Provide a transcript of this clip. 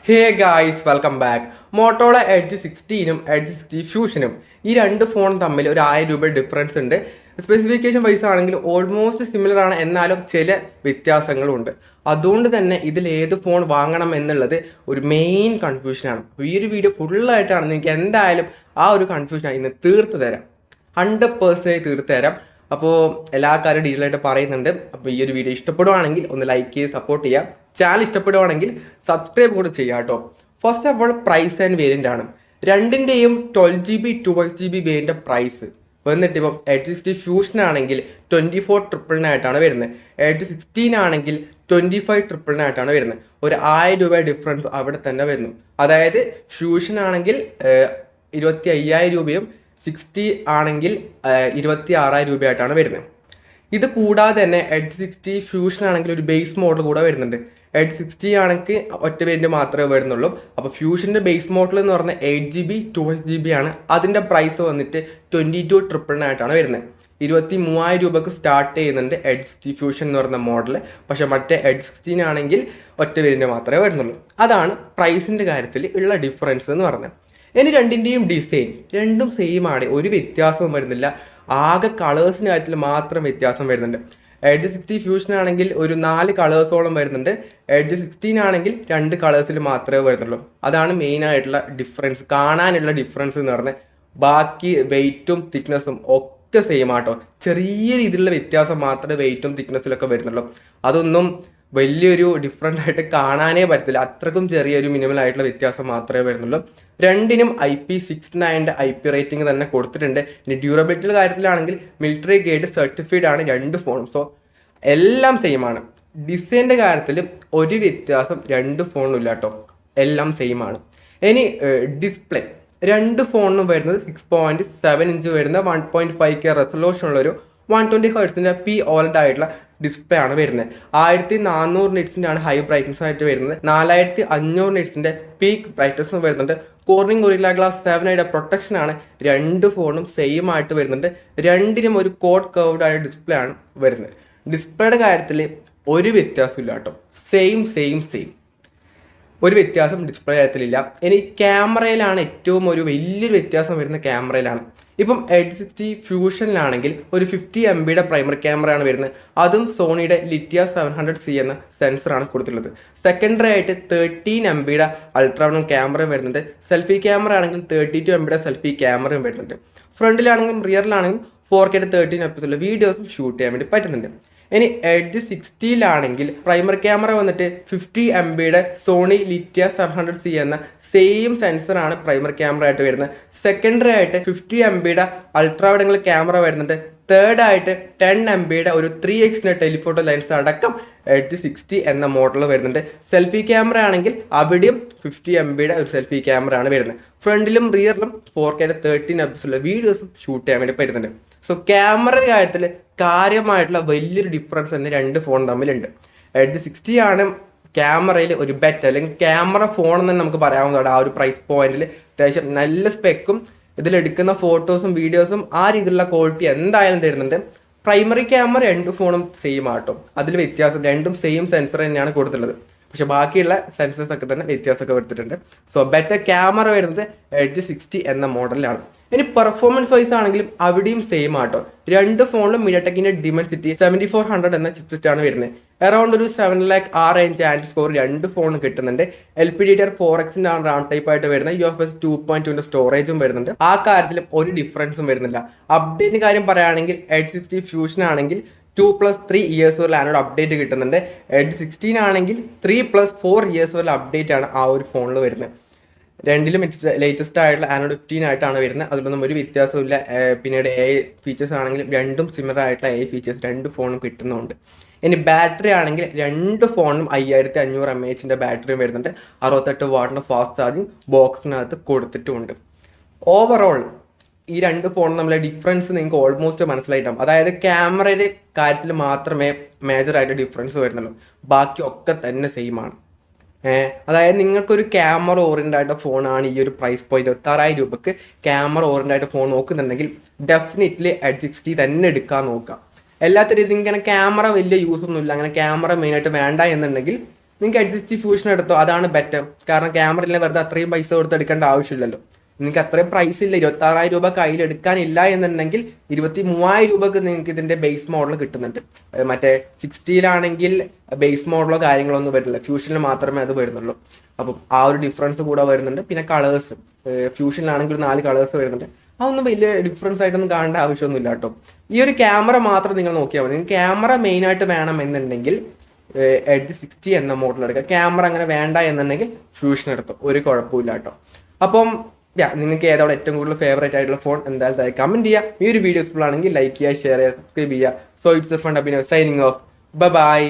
ഹേ guys welcome back. Motorola Edge 16-ഉം Edge 60 ഫ്യൂഷനും ഈ രണ്ട് ഫോണും തമ്മിൽ ഒരു 1000 രൂപ ഡിഫറൻസ് ഉണ്ട്. സ്പെസിഫിക്കേഷൻ വൈസ് ആണെങ്കിൽ ഓൾമോസ്റ്റ് സിമിലർ ആണ്, എന്നാലും ചില വ്യത്യാസങ്ങളുണ്ട്. അതുകൊണ്ട് തന്നെ ഇതിൽ ഏത് ഫോൺ വാങ്ങണം എന്നുള്ളത് ഒരു മെയിൻ കൺഫ്യൂഷനാണ്. അപ്പോൾ ഈ ഒരു വീഡിയോ ഫുള്ളായിട്ടാണ് നിങ്ങൾക്ക് എന്തായാലും ആ ഒരു കൺഫ്യൂഷൻ ഇന്ന് തീർത്ത് തരാം, 100% തീർത്ത് തരാം. അപ്പോൾ എല്ലാ കാര്യം ഡീറ്റെയിൽ ആയിട്ട് പറയുന്നുണ്ട്. അപ്പോൾ ഈ ഒരു വീഡിയോ ഇഷ്ടപ്പെടുവാണെങ്കിൽ ഒന്ന് ലൈക്ക് ചെയ്ത് സപ്പോർട്ട് ചെയ്യാം. ചാനൽ ഇഷ്ടപ്പെടുവാണെങ്കിൽ സബ്സ്ക്രൈബ് കൂടെ ചെയ്യാം കേട്ടോ. First of all price and variant ആണ്. രണ്ടിൻ്റെയും 12GB 2GB വേരിയൻ്റെ പ്രൈസ് വന്നിട്ട് ഇപ്പം എഡ്ജ് 60 ഫ്യൂഷൻ ആണെങ്കിൽ 24,999 ആയിട്ടാണ് വരുന്നത്. എഡ്ജ് 16 ആണെങ്കിൽ 25,999 ആയിട്ടാണ് വരുന്നത്. ഒരു 1000 രൂപ ഡിഫറൻസ് അവിടെ തന്നെ വരുന്നു. അതായത് ഫ്യൂഷൻ ആണെങ്കിൽ 25,000 രൂപയും 60 ആണെങ്കിൽ 26,000 രൂപയായിട്ടാണ് വരുന്നത്. ഇത് കൂടാതെ തന്നെ എഡ്ജ് 60 ഫ്യൂഷൻ ആണെങ്കിൽ ഒരു ബേസ് മോഡൽ കൂടെ വരുന്നുണ്ട്. എഡ്ജ് 60 ആണെങ്കിൽ ഒറ്റ വേരിയന്റ് മാത്രമേ വരുന്നുള്ളൂ. അപ്പോൾ ഫ്യൂഷൻ്റെ ബേസ് മോഡൽ എന്ന് പറഞ്ഞാൽ 8GB 2GB ആണ്. അതിൻ്റെ പ്രൈസ് വന്നിട്ട് 22,999 ആയിട്ടാണ് വരുന്നത്. 23,000 രൂപക്ക് സ്റ്റാർട്ട് ചെയ്യുന്നുണ്ട് എഡ്ജ് 60 ഫ്യൂഷൻ എന്ന് പറയുന്ന മോഡൽ. പക്ഷെ മറ്റേ എഡ്ജ് 16 ആണെങ്കിൽ ഒറ്റ വേരിയന്റ് മാത്രമേ വരുന്നുള്ളൂ. അതാണ് പ്രൈസിൻ്റെ കാര്യത്തിൽ ഉള്ള ഡിഫറൻസ് എന്ന് പറഞ്ഞത്. ഇനി രണ്ടിൻ്റെയും ഡിസൈൻ രണ്ടും സെയിം ആണ്, ഒരു വ്യത്യാസവും വരുന്നില്ല. ആകെ കളേഴ്സിൻ്റെ കാര്യത്തിൽ മാത്രം വ്യത്യാസം വരുന്നുണ്ട്. എഡ്ജ് 60 ഫ്യൂഷൻ ആണെങ്കിൽ ഒരു 4 കളേഴ്സോളം വരുന്നുണ്ട്. എഡ്ജ് 16 ആണെങ്കിൽ 2 കളേഴ്സിൽ മാത്രമേ വരുന്നുള്ളൂ. അതാണ് മെയിൻ ആയിട്ടുള്ള ഡിഫറൻസ്, കാണാനുള്ള ഡിഫറൻസ് എന്ന് പറഞ്ഞാൽ. ബാക്കി വെയിറ്റും തിക്നെസ്സും ഒക്കെ സെയിം ആട്ടോ. ചെറിയ രീതിയിലുള്ള വ്യത്യാസം മാത്രമേ വെയിറ്റും തിക്നെസ്സിലൊക്കെ വരുന്നുള്ളൂ. അതൊന്നും വലിയൊരു ഡിഫറൻ്റ് ആയിട്ട് കാണാനേ പറ്റത്തില്ല. അത്രക്കും ചെറിയൊരു മിനിമൽ ആയിട്ടുള്ള വ്യത്യാസം മാത്രമേ വരുന്നുള്ളൂ. രണ്ടിനും IP69 IP റേറ്റിംഗ് തന്നെ കൊടുത്തിട്ടുണ്ട്. ഇനി ഡ്യൂറബിലിറ്റിയുടെ കാര്യത്തിലാണെങ്കിൽ മിലിറ്ററി ഗ്രേഡ് സർട്ടിഫൈഡ് ആണ് രണ്ട് ഫോണും. സോ എല്ലാം സെയിം ആണ്. ഡിസൈൻ്റെ കാര്യത്തിൽ ഒരു വ്യത്യാസം രണ്ട് ഫോണും ഇല്ല കേട്ടോ, എല്ലാം സെയിം ആണ്. ഇനി ഡിസ്പ്ലേ രണ്ട് ഫോണിനും വരുന്നത് 6.7 ഇഞ്ച് വരുന്ന 1.5K റെസൊല്യൂഷൻ ഉള്ളൊരു 120 ഹെർട്സിൻ്റെ OLED ആയിട്ടുള്ള ഡിസ്പ്ലേ ആണ് വരുന്നത്. 1400 നിറ്റ്സിൻ്റെ ആണ് ഹൈ ബ്രൈറ്റ്നസ് ആയിട്ട് വരുന്നത്. 4500 നിറ്റ്സിൻ്റെ പീക്ക് ബ്രൈറ്റ്നസ് വരുന്നുണ്ട്. കോർണിംഗ് ഗൊറില്ല ഗ്ലാസ് 7 പ്രൊട്ടക്ഷൻ ആണ്. രണ്ട് ഫോണും സെയിം ആയിട്ട് വരുന്നുണ്ട്. രണ്ടിനും ഒരു കോഡ് കർവ്ഡ് ആയ ഡിസ്പ്ലേ ആണ് വരുന്നത്. ഡിസ്പ്ലേയുടെ കാര്യത്തിൽ ഒരു വ്യത്യാസമില്ല കേട്ടോ, സെയിം ഒരു വ്യത്യാസം ഡിസ്പ്ലേ കാര്യത്തിലില്ല. ഇനി ക്യാമറയിലാണ് ഏറ്റവും ഒരു വലിയൊരു വ്യത്യാസം വരുന്നത്. ക്യാമറയിലാണ് ഇപ്പം എഡ്ജ് 60 ഫ്യൂഷനിലാണെങ്കിൽ ഒരു 50 MB പ്രൈമറി ക്യാമറയാണ് വരുന്നത്. അതും സോണിയുടെ ലിറ്റിയ 700C എന്ന സെൻസറാണ് കൊടുത്തിട്ടുള്ളത്. സെക്കൻഡറി ആയിട്ട് 13 MB അൾട്രാവൺ ക്യാമറ വരുന്നുണ്ട്. സെൽഫി ക്യാമറ ആണെങ്കിൽ 32 MB സെൽഫി ക്യാമറയും വരുന്നുണ്ട്. ഫ്രണ്ടിലാണെങ്കിലും റിയറിലാണെങ്കിലും 4K 13 FPS വീഡിയോസും ഷൂട്ട് ചെയ്യാൻ വേണ്ടി പറ്റുന്നുണ്ട്. ഇനി എഡ്ജ് 60-ലാണെങ്കിൽ പ്രൈമറി ക്യാമറ വന്നിട്ട് 50 MB സോണി ലിറ്റിയ 700C എന്ന സെയിം സെൻസറാണ് പ്രൈമറി ക്യാമറ ആയിട്ട് വരുന്നത്. സെക്കൻഡറി ആയിട്ട് 50 MB ultra wide angle camera വരുന്നുണ്ട്. തേർഡ് ആയിട്ട് 10 MB ഒരു 3x ടെലിഫോട്ടോ ലെൻസ് അടക്കം എഡ്ജ് 60 എന്ന മോഡൽ വരുന്നുണ്ട്. സെൽഫി ക്യാമറ ആണെങ്കിൽ അവിടെയും 50 MB ഒരു സെൽഫി ക്യാമറ ആണ് വരുന്നത്. ഫ്രണ്ടിലും റിയറിലും 4K 13 FPS വീഡിയോസും ഷൂട്ട് ചെയ്യാൻ വേണ്ടി പറ്റുന്നുണ്ട്. സോ ക്യാമറ കാര്യത്തിൽ കാര്യമായിട്ടുള്ള വലിയൊരു ഡിഫറൻസ് തന്നെ രണ്ട് ഫോൺ തമ്മിലുണ്ട്. എഡ്ജ് 60 ആണ് ക്യാമറയിൽ ഒരു ബെറ്റ്, അല്ലെങ്കിൽ ക്യാമറ ഫോൺ എന്ന് തന്നെ നമുക്ക് പറയാവുന്നതാണ്. ആ ഒരു പ്രൈസ് പോയിന്റിൽ അത്യാവശ്യം നല്ല സ്പെക്കും ഇതിലെടുക്കുന്ന ഫോട്ടോസും വീഡിയോസും ആ രീതിയിലുള്ള ക്വാളിറ്റി എന്തായാലും തരുന്നുണ്ട്. പ്രൈമറി ക്യാമറ രണ്ട് ഫോണും സെയിം ആട്ടോ, അതിൽ വ്യത്യാസം രണ്ടും സെയിം സെൻസർ തന്നെയാണ് കൊടുത്തിട്ടുള്ളത്. പക്ഷെ ബാക്കിയുള്ള സെൻസേഴ്സ് ഒക്കെ തന്നെ വ്യത്യാസമൊക്കെ വരുത്തിയിട്ടുണ്ട്. സോ ബെറ്റർ ക്യാമറ വരുന്നത് എഡ്ജ് 60 എന്ന മോഡലിലാണ്. ഇനി പെർഫോമൻസ് വൈസ് ആണെങ്കിലും അവിടെയും സെയിം ആട്ടോ. രണ്ട് ഫോണിലും MediaTekന്റെ Dimensity 7400 എന്ന ചിപ്സെറ്റ് ആണ് വരുന്നത്. അറൌണ്ട് ഒരു 7 lakh ആ റേഞ്ച് ആൻഡ് സ്കോർ രണ്ട് ഫോണും കിട്ടുന്നുണ്ട്. LPDDR4X റാം ടൈപ്പ് ആയിട്ട് വരുന്ന UFS 2.2 സ്റ്റോറേജും വരുന്നുണ്ട്. ആ കാര്യത്തിലും ഒരു ഡിഫറൻസും വരുന്നില്ല. അപ്ഡേറ്റിന്റെ കാര്യം പറയുകയാണെങ്കിൽ എഡ്ജ് 60 ഫ്യൂഷൻ ആണെങ്കിൽ 2+3 ഇയേഴ്സ് വരെ ആനോട് അപ്ഡേറ്റ് കിട്ടുന്നുണ്ട്. എഡ്ജ് 16 ആണെങ്കിൽ 3+4 ഇയേഴ്സ് വരെ അപ്ഡേറ്റ് ആണ് ആ ഒരു ഫോണിൽ വരുന്നത്. രണ്ടിലും ലേറ്റസ്റ്റ് ആയിട്ടുള്ള ആനോഡ് 15 ആയിട്ടാണ് വരുന്നത്. അതിലൊന്നും ഒരു വ്യത്യാസമില്ല. പിന്നീട് AI ഫീച്ചേഴ്സ് ആണെങ്കിലും രണ്ടും സിമിലർ ആയിട്ടുള്ള AI ഫീച്ചേഴ്സ് രണ്ട് ഫോണും കിട്ടുന്നുണ്ട്. ഇനി ബാറ്ററി ആണെങ്കിൽ രണ്ട് ഫോണിനും 5500 mAh ബാറ്ററിയും വരുന്നുണ്ട്. 68 വാട്ടിൻ്റെ ഫാസ്റ്റ് ചാർജിങ് ബോക്സിനകത്ത് കൊടുത്തിട്ടുമുണ്ട്. ഓവറോൾ ഈ രണ്ട് ഫോണും തമ്മിലെ ഡിഫറൻസ് നിങ്ങൾക്ക് ഓൾമോസ്റ്റ് മനസ്സിലായിട്ടാവും. അതായത് ക്യാമറയുടെ കാര്യത്തിൽ മാത്രമേ മേജറായിട്ട് ഡിഫറൻസ് വരുന്നുള്ളൂ, ബാക്കി ഒക്കെ തന്നെ സെയിം ആണ്. അതായത് നിങ്ങൾക്കൊരു ക്യാമറ ഓറിയൻ്റ് ആയിട്ട് ഫോണാണ് ഈ ഒരു പ്രൈസ് പോയിന്റ് 26,000 രൂപക്ക് ക്യാമറ ഓറിയൻ്റ് ആയിട്ട് ഫോൺ നോക്കുന്നുണ്ടെങ്കിൽ ഡെഫിനറ്റ്ലി എഡ്ജ് 60 തന്നെ എടുക്കാൻ നോക്കാം. എല്ലാത്ത രീതിയിൽ ഇങ്ങനെ ക്യാമറ വലിയ യൂസ് ഒന്നുമില്ല, അങ്ങനെ ക്യാമറ മെയിനായിട്ട് വേണ്ട എന്നുണ്ടെങ്കിൽ നിങ്ങൾക്ക് എഡ്ജ് 60 ഫ്യൂഷൻ എടുത്തോ, അതാണ് ബെറ്റർ. കാരണം ക്യാമറയിൽ വെറുതെ അത്രയും പൈസ കൊടുത്ത് എടുക്കേണ്ട ആവശ്യമില്ലല്ലോ. നിങ്ങൾക്ക് അത്രയും പ്രൈസ് ഇല്ല, 26,000 രൂപ കയ്യിൽ എടുക്കാനില്ല എന്നുണ്ടെങ്കിൽ 23,000 രൂപക്ക് നിങ്ങൾക്ക് ഇതിന്റെ ബേസ് മോഡൽ കിട്ടുന്നുണ്ട്. മറ്റേ 60-ലാണെങ്കിൽ ബേസ് മോഡലോ കാര്യങ്ങളോ ഒന്നും വരില്ല, ഫ്യൂഷനിൽ മാത്രമേ അത് വരുന്നുള്ളൂ. അപ്പം ആ ഒരു ഡിഫറൻസ് കൂടെ വരുന്നുണ്ട്. പിന്നെ കളേഴ്സ്, ഫ്യൂഷനിലാണെങ്കിൽ 4 കളേഴ്സ് വരുന്നുണ്ട്. അതൊന്നും വലിയ ഡിഫറൻസ് ആയിട്ടൊന്നും കാണേണ്ട ആവശ്യമൊന്നുമില്ല കേട്ടോ. ഈ ഒരു ക്യാമറ മാത്രം നിങ്ങൾ നോക്കിയാൽ മതി. നിങ്ങൾക്ക് ക്യാമറ മെയിൻ ആയിട്ട് വേണം എന്നുണ്ടെങ്കിൽ എഡ്ജ് 60 എന്ന മോഡൽ എടുക്കുക. ക്യാമറ അങ്ങനെ വേണ്ട എന്നുണ്ടെങ്കിൽ ഫ്യൂഷൻ എടുത്തോ, ഒരു കുഴപ്പമില്ല കേട്ടോ. അപ്പം നിങ്ങൾക്ക് ഏതാണ് ഏറ്റവും കൂടുതൽ ഫേവറേറ്റ് ആയിട്ടുള്ള ഫോൺ എന്തായാലും കമന്റ് ചെയ്യുക. ഈ ഒരു വീഡിയോ യൂസ്ഫുൾ ആണെങ്കിൽ ലൈക്ക് ചെയ്യുക, ഷെയർ ചെയ്യുക, സബ്സ്ക്രൈബ് ചെയ്യുക. So it's fun Abhinav signing off. By.